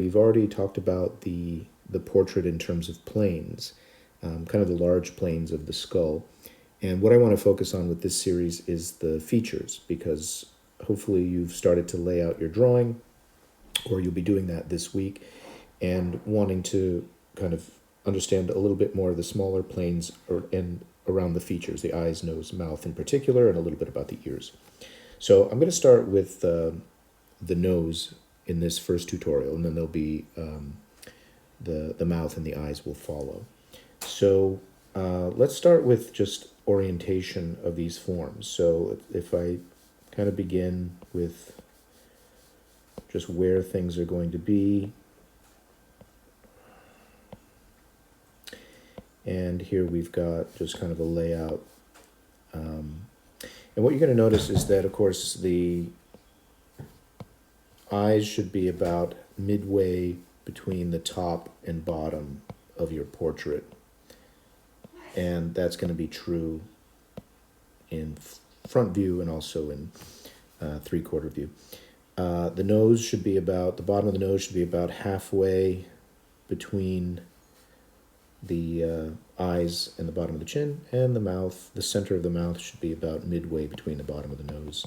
We've already talked about the portrait in terms of planes, kind of the large planes of the skull. And what I want to focus on with this series is the features, because hopefully you've started to lay out your drawing, or you'll be doing that this week, and wanting to kind of understand a little bit more of the smaller planes and around the features, the eyes, nose, mouth in particular, and a little bit about the ears. So I'm going to start with the nose in this first tutorial, and then there'll be the mouth and the eyes will follow. So let's start with just orientation of these forms. So if I kind of begin with just where things are going to be. And here we've got just kind of a layout. And what you're going to notice is that, of course, the eyes should be about midway between the top and bottom of your portrait. And that's going to be true in front view and also in three-quarter view. The nose should be about, the bottom of the nose should be about halfway between the eyes and the bottom of the chin, and the mouth, the center of the mouth should be about midway between the bottom of the nose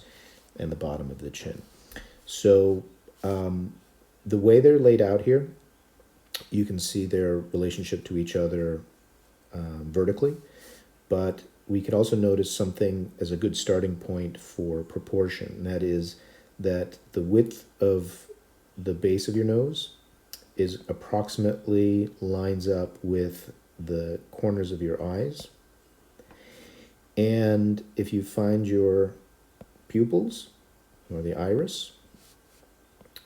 and the bottom of the chin. So the way they're laid out here, you can see their relationship to each other vertically, but we can also notice something as a good starting point for proportion, and that is that the width of the base of your nose is approximately lines up with the corners of your eyes. And if you find your pupils or the iris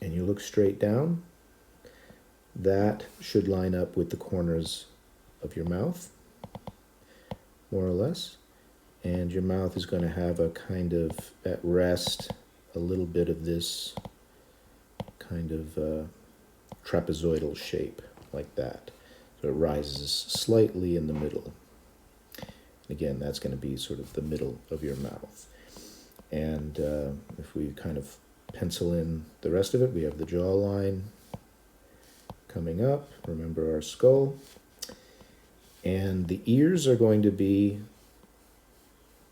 and you look straight down, that should line up with the corners of your mouth, more or less. And your mouth is going to have a kind of, at rest, a little bit of this kind of trapezoidal shape, like that. So it rises slightly in the middle. Again, that's going to be sort of the middle of your mouth. And if we kind of pencil in the rest of it, we have the jawline coming up. Remember our skull. And the ears are going to be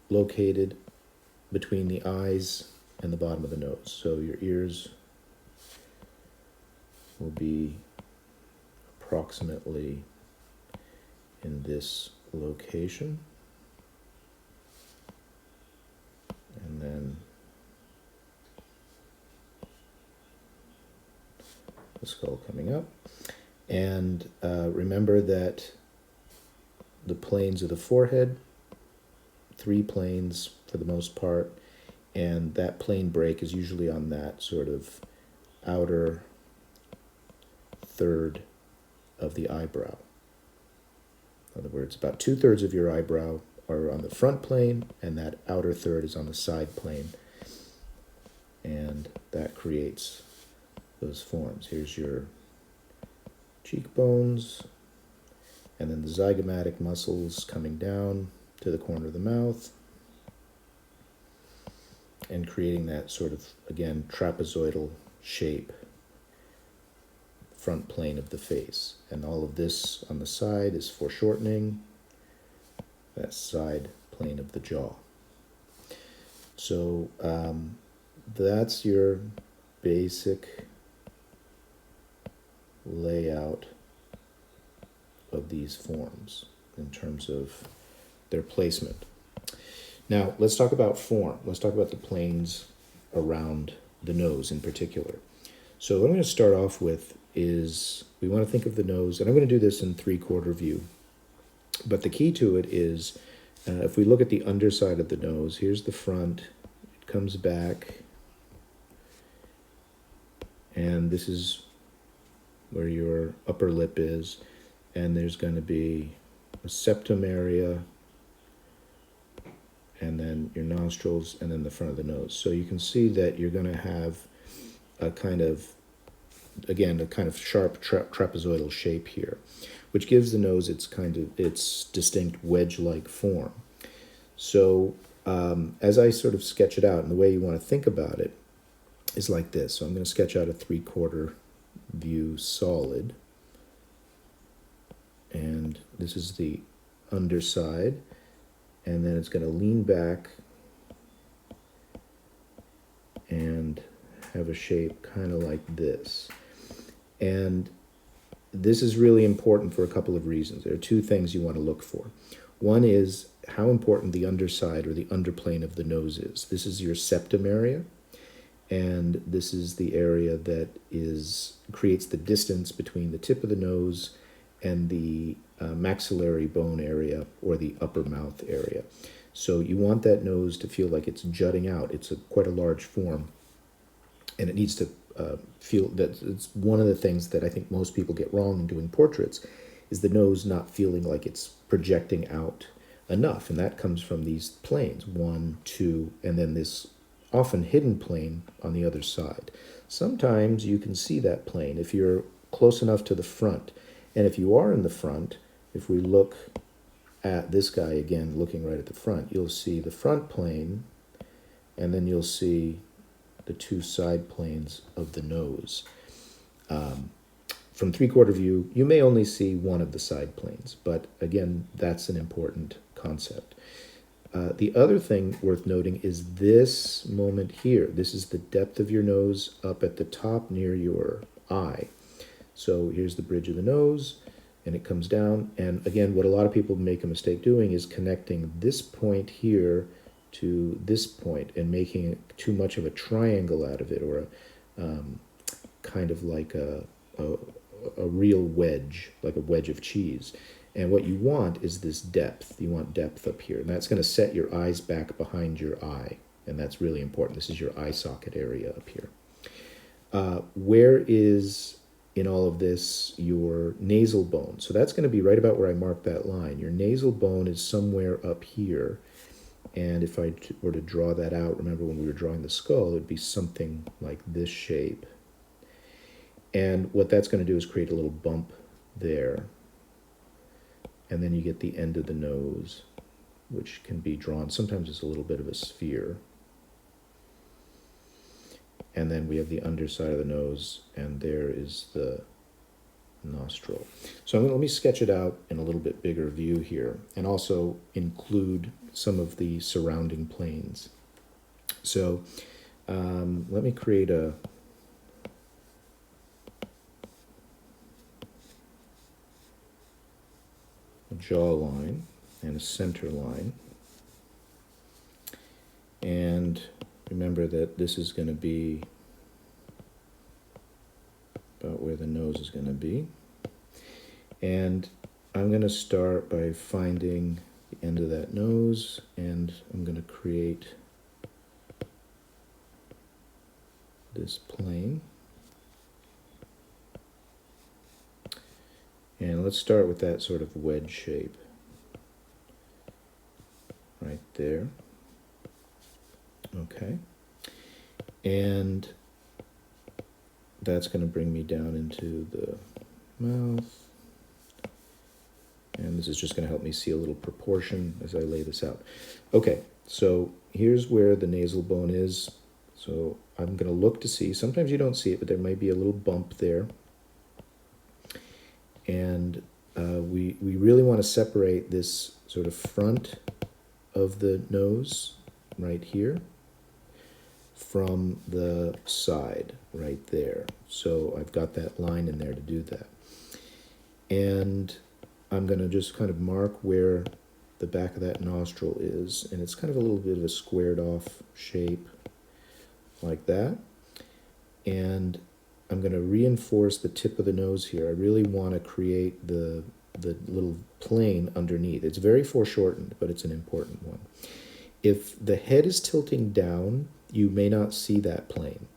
located between the eyes and the bottom of the nose. So your ears will be approximately in this location. And then the skull coming up. And remember that the planes of the forehead, 3 planes for the most part, and that plane break is usually on that sort of outer third of the eyebrow. In other words, about 2/3 of your eyebrow are on the front plane, and that outer third is on the side plane. And that creates those forms. Here's your cheekbones, and then the zygomatic muscles coming down to the corner of the mouth, and creating that sort of, again, trapezoidal shape, front plane of the face. And all of this on the side is foreshortening that side plane of the jaw. So that's your basic layout of these forms in terms of their placement. Now, let's talk about form. Let's talk about the planes around the nose in particular. So what I'm going to start off with is, we want to think of the nose, and I'm going to do this in three-quarter view. But the key to it is, if we look at the underside of the nose, here's the front, it comes back, and this is where your upper lip is, and there's going to be a septum area, and then your nostrils, and then the front of the nose. So you can see that you're going to have a kind of, again, a kind of sharp trapezoidal shape here, which gives the nose its distinct wedge-like form. So as I sort of sketch it out, and the way you want to think about it is like this. So I'm going to sketch out a three-quarter view solid. And this is the underside. And then it's going to lean back and have a shape kind of like this. And this is really important for a couple of reasons. There are two things you want to look for. One is how important the underside or the underplane of the nose is. This is your septum area, and this is the area that creates the distance between the tip of the nose and the maxillary bone area or the upper mouth area. So you want that nose to feel like it's jutting out. It's quite a large form, and it needs to feel that. It's one of the things that I think most people get wrong in doing portraits is the nose not feeling like it's projecting out enough, and that comes from these planes, 1, 2, and then this often hidden plane on the other side. Sometimes you can see that plane if you're close enough to the front, and if you are in the front, if we look at this guy again, looking right at the front, you'll see the front plane, and then you'll see the two side planes of the nose. From three-quarter view, you may only see one of the side planes, but again, that's an important concept. The other thing worth noting is this moment here. This is the depth of your nose up at the top near your eye. So here's the bridge of the nose, and it comes down. And again, what a lot of people make a mistake doing is connecting this point here to this point and making too much of a triangle out of it, or a kind of like a real wedge, like a wedge of cheese. And what you want is this depth. You want depth up here, and that's going to set your eyes back behind your eye, and that's really important. This is your eye socket area up here. Where is, in all of this, your nasal bone? So that's going to be right about where I marked that line. Your nasal bone is somewhere up here, and if I were to draw that out, remember when we were drawing the skull, it would be something like this shape. And what that's going to do is create a little bump there. And then you get the end of the nose, which can be drawn. Sometimes it's a little bit of a sphere. And then we have the underside of the nose, and there is the nostril. So let me sketch it out in a little bit bigger view here, and also include some of the surrounding planes. So let me create a jawline and a center line. And remember that this is going to be about where the nose is going to be. And I'm going to start by finding the end of that nose, and I'm going to create this plane. And let's start with that sort of wedge shape right there. Okay. And that's going to bring me down into the mouth. And this is just going to help me see a little proportion as I lay this out. Okay, so here's where the nasal bone is. So I'm going to look to see. Sometimes you don't see it, but there might be a little bump there. And we really want to separate this sort of front of the nose right here from the side right there. So I've got that line in there to do that. And I'm going to just kind of mark where the back of that nostril is, and it's kind of a little bit of a squared off shape like that. And I'm going to reinforce the tip of the nose here. I really want to create the little plane underneath. It's very foreshortened, but it's an important one. If the head is tilting down, you may not see that plane.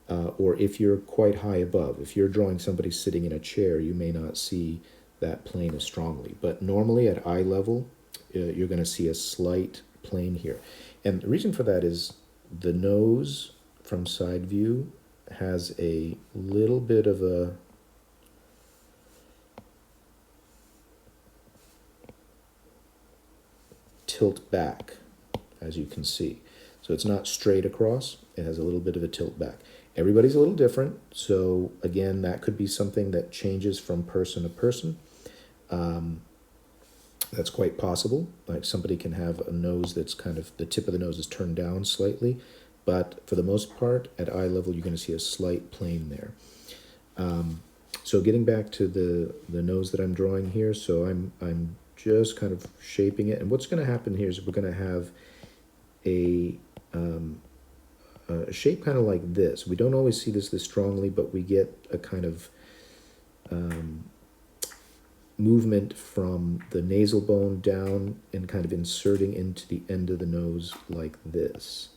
Or if you're quite high above, if you're drawing somebody sitting in a chair, you may not see that plane as strongly. But normally at eye level, you're going to see a slight plane here. And the reason for that is the nose from side view has a little bit of a tilt back, as you can see. So it's not straight across, it has a little bit of a tilt back. Everybody's a little different, so again, that could be something that changes from person to person. That's quite possible. Like somebody can have a nose that's kind of, the tip of the nose is turned down slightly, but for the most part, at eye level, you're going to see a slight plane there. So getting back to the nose that I'm drawing here, so I'm just kind of shaping it, and what's going to happen here is we're going to have a shape kind of like this. We don't always see this strongly, but we get a kind of movement from the nasal bone down and kind of inserting into the end of the nose like this.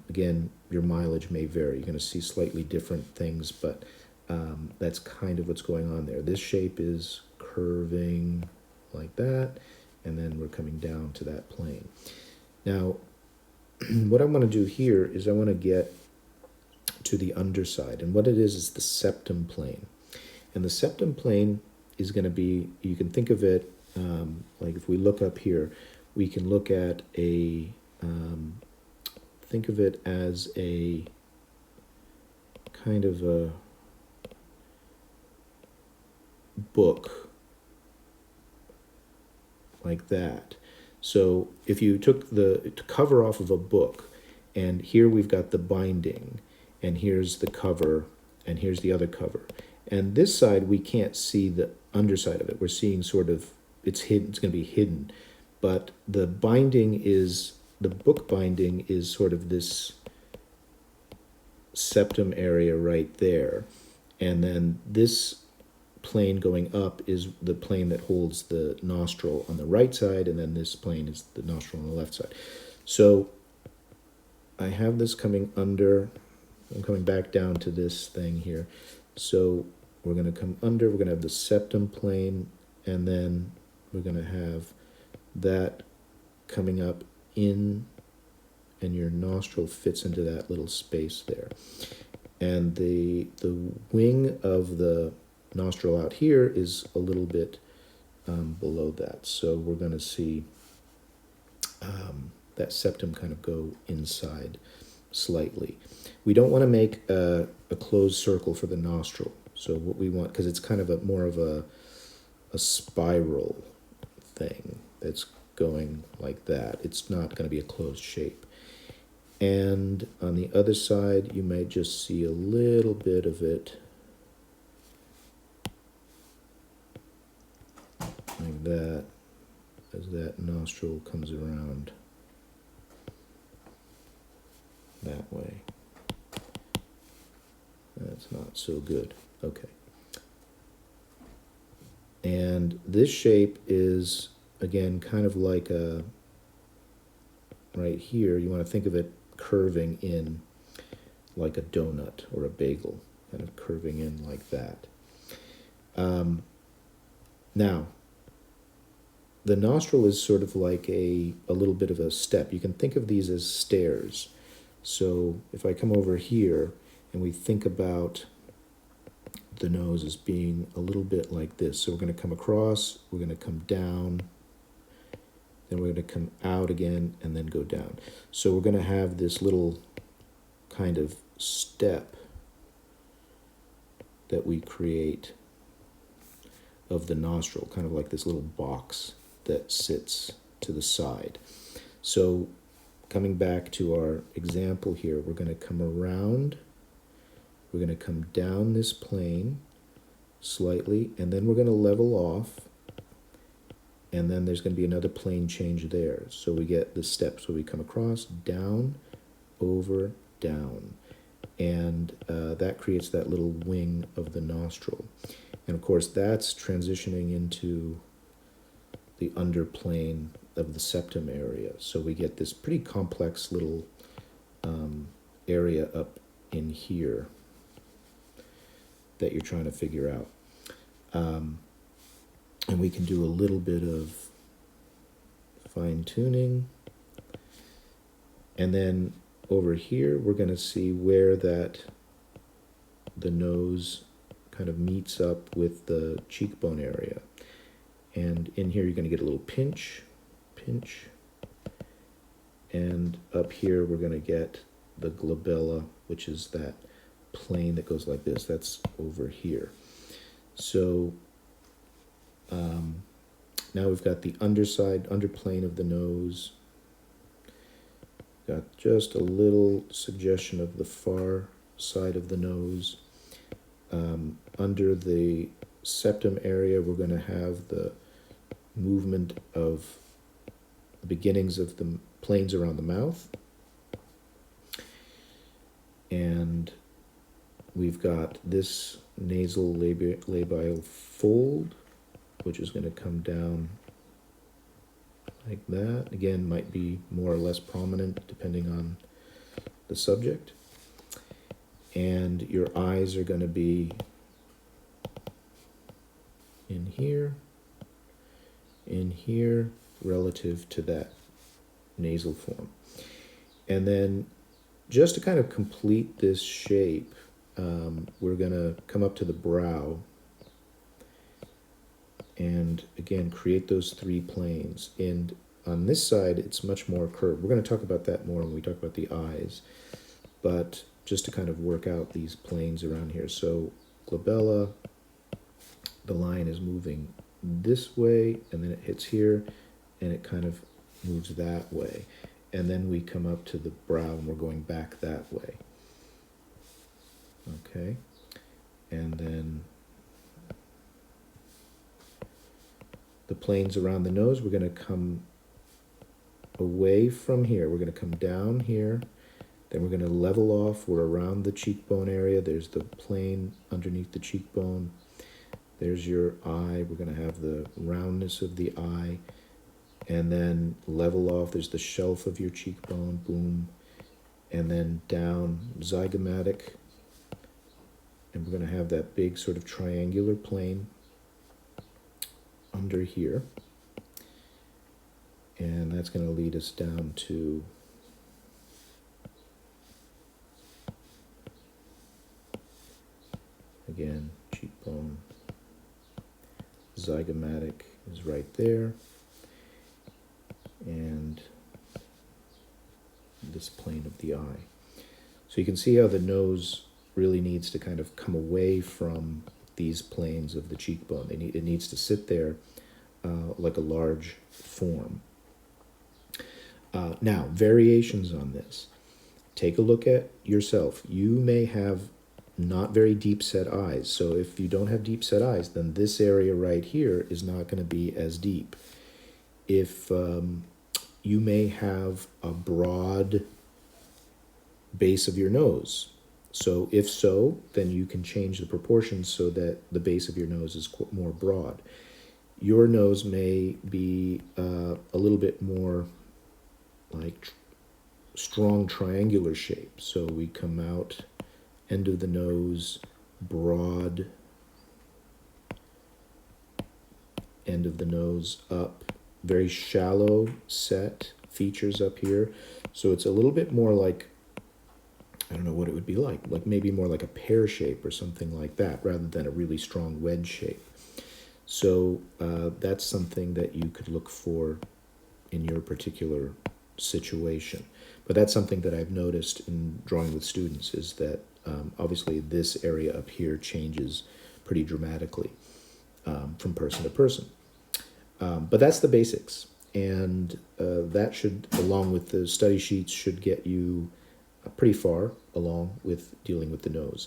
Again, your mileage may vary. You're going to see slightly different things, but that's kind of what's going on there. This shape is curving like that, and then we're coming down to that plane. Now, what I want to do here is I want to get to the underside, and what it is the septum plane. And the septum plane is going to be, you can think of it, like if we look up here, we can look at a, think of it as a kind of a book, like that. So if you took the cover off of a book, and here we've got the binding, and here's the cover, and here's the other cover. And this side, we can't see the underside of it. We're seeing sort of, it's hidden, it's going to be hidden. But the binding is, the book binding is sort of this septum area right there. And then this plane going up is the plane that holds the nostril on the right side, and then this plane is the nostril on the left side. So I have this coming under, I'm coming back down to this thing here. So we're going to come under, we're going to have the septum plane, and then we're going to have that coming up in, and your nostril fits into that little space there. And the wing of the nostril out here is a little bit below that. So we're going to see that septum kind of go inside slightly. We don't want to make a closed circle for the nostril. So what we want, because it's kind of a more of a spiral thing that's going like that. It's not going to be a closed shape. And on the other side, you may just see a little bit of it like that, as that nostril comes around that way. That's not so good. Okay. And this shape is, again, kind of like a, right here, you want to think of it curving in like a donut or a bagel, kind of curving in like that. Now, the nostril is sort of like a little bit of a step. You can think of these as stairs. So if I come over here and we think about the nose as being a little bit like this. So we're going to come across, we're going to come down, then we're going to come out again and then go down. So we're going to have this little kind of step that we create of the nostril, kind of like this little box that sits to the side. So coming back to our example here, we're going to come around, we're going to come down this plane slightly, and then we're going to level off, and then there's going to be another plane change there. So we get the steps where we come across, down, over, down, and that creates that little wing of the nostril. And of course, that's transitioning into the underplane of the septum area. So we get this pretty complex little area up in here that you're trying to figure out. And we can do a little bit of fine-tuning. And then over here, we're going to see where that the nose kind of meets up with the cheekbone area. And in here, you're going to get a little pinch, pinch. And up here, we're going to get the glabella which is that plane that goes like this. That's over here. So now we've got the underplane of the nose. Got just a little suggestion of the far side of the nose. Under the septum area, we're going to have the movement of the beginnings of the planes around the mouth. And we've got this nasal labial fold, which is going to come down like that. Again, might be more or less prominent depending on the subject. And your eyes are going to be in here, relative to that nasal form. And then just to kind of complete this shape, we're going to come up to the brow and again create those three planes. And on this side, it's much more curved. We're going to talk about that more when we talk about the eyes, but just to kind of work out these planes around here. So glabella, the line is moving this way, and then it hits here, and it kind of moves that way. And then we come up to the brow, and we're going back that way. Okay, and then the planes around the nose, we're going to come away from here. We're going to come down here. Then we're going to level off. We're around the cheekbone area. There's the plane underneath the cheekbone. There's your eye. We're going to have the roundness of the eye. And then level off. There's the shelf of your cheekbone. Boom. And then down, zygomatic. And we're going to have that big sort of triangular plane under here. And that's going to lead us down to again, cheekbone, zygomatic is right there, and this plane of the eye. So you can see how the nose really needs to kind of come away from these planes of the cheekbone. It needs to sit there like a large form. Now, variations on this. Take a look at yourself. You may have not very deep set eyes. So if you don't have deep set eyes, then this area right here is not going to be as deep. If you may have a broad base of your nose. So if so, then you can change the proportions so that the base of your nose is more broad. Your nose may be a little bit more like strong triangular shape. So we come out, end of the nose, broad, end of the nose up, very shallow set features up here. So it's a little bit more like, I don't know what it would be like maybe more like a pear shape or something like that, rather than a really strong wedge shape. So that's something that you could look for in your particular situation. But that's something that I've noticed in drawing with students, is that obviously this area up here changes pretty dramatically from person to person. But that's the basics. And that should, along with the study sheets, should get you pretty far along with dealing with the nose.